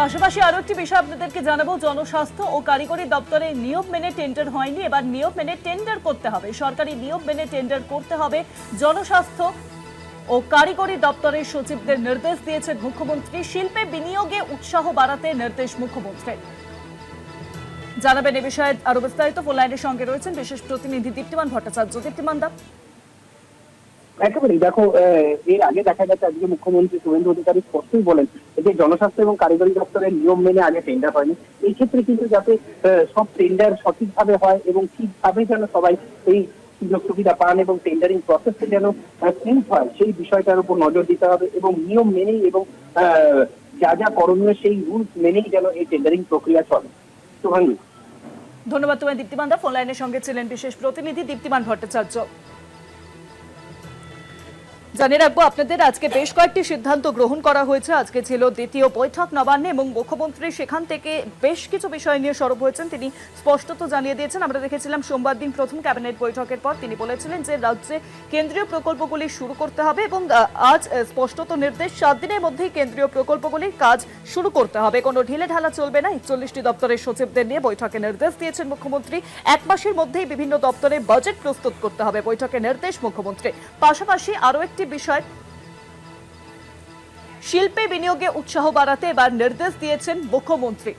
পাশাপাশি আরো একটি বিষয় আপনাদেরকে জানাবো, জনস্বাস্থ্য ও কারিগরি দপ্তরে নিয়ম মেনে টেন্ডার হয়নি, এবার নিয়ম মেনে টেন্ডার করতে হবে। সরকারি নিয়ম মেনে টেন্ডার করতে হবে। জনস্বাস্থ্য ও কারিগরি দপ্তরের সচিবদের নির্দেশ দিয়েছেন মুখ্যমন্ত্রী। শিল্পে বিনিয়োগে উৎসাহ বাড়াতে নির্দেশ মুখ্যমন্ত্রীর। জানাবেন এ বিষয়ে আরো বিস্তারিত। ফোন লাইনের সঙ্গে রয়েছেন বিশেষ প্রতিনিধি দীপ্তিমান ভট্টাচার্য। দীপ্তিমান দা, একেবারেই দেখো, এর আগে দেখা গেছে আজকে মুখ্যমন্ত্রী শুভেন্দু অধিকারী স্পষ্টই বলেন যে জনস্বাস্থ্য এবং কারিগরি দপ্তরের নিয়ম মেনে আগে টেন্ডার হয়নি। এই ক্ষেত্রে কিন্তু যাতে সব টেন্ডার সঠিকভাবে হয় এবং ঠিকভাবে যেন সবাই এই সুযোগ সুবিধা পান এবং টেন্ডারিং প্রসেসটা যেন স্মুথ হয়, সেই বিষয়টার উপর নজর দিতে হবে এবং নিয়ম মেনেই এবং যা যা করণীয় সেই রুলস মেনেই যেন এই টেন্ডারিং প্রক্রিয়া চলে। শুভাঙ্গী, ধন্যবাদ তোমায়। দীপ্তিমান দা ফোন লাইনের সঙ্গে ছিলেন বিশেষ প্রতিনিধি দীপ্তিমান ভট্টাচার্য। জানিয়ে রাখবো আপনাদের, আজকে বেশ কয়েকটি সিদ্ধান্ত গ্রহণ করা হয়েছে। আজকে ছিল দ্বিতীয় বৈঠক নবান্নে এবং মুখ্যমন্ত্রী সেখান থেকে বেশ কিছু বিষয় নিয়ে সরব হয়েছেন। তিনি স্পষ্টত জানিয়ে দিয়েছেন, আমরা দেখেছিলাম সোমবার দিন প্রথম ক্যাবিনেট বৈঠকের পর তিনি বলেছিলেন যে রাজ্যে কেন্দ্রীয় প্রকল্পগুলি শুরু করতে হবে এবং আজ স্পষ্টত নির্দেশ 7 দিনের মধ্যেই কেন্দ্রীয় প্রকল্পগুলির কাজ শুরু করতে হবে। কোনো ঢিলে ঢালা চলবে না। 41টি দপ্তরের সচিবদের নিয়ে বৈঠকে নির্দেশ দিয়েছেন মুখ্যমন্ত্রী। 1 মাসের মধ্যেই বিভিন্ন দপ্তরে বাজেট প্রস্তুত করতে হবে, বৈঠকে নির্দেশ মুখ্যমন্ত্রী। পাশাপাশি আরো একটি বিষয়, শিল্পে বিনিয়োগে উৎসাহ বাড়াতে এবার নির্দেশ দিয়েছেন মুখ্যমন্ত্রী।